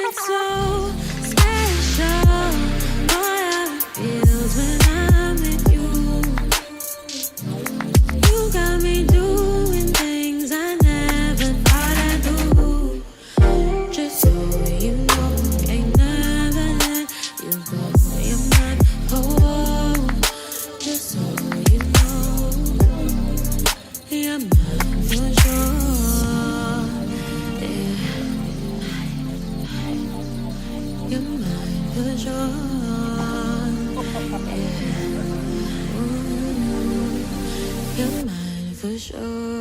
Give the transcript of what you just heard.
It's so special. Know how it feels when I'm with you. You got me doing things I never thought I'd do. Just so you know, ain't never let you go. You're mine, oh. Just so you know, you're mine for sure. You're mine for sure. Yeah. You're mine for sure.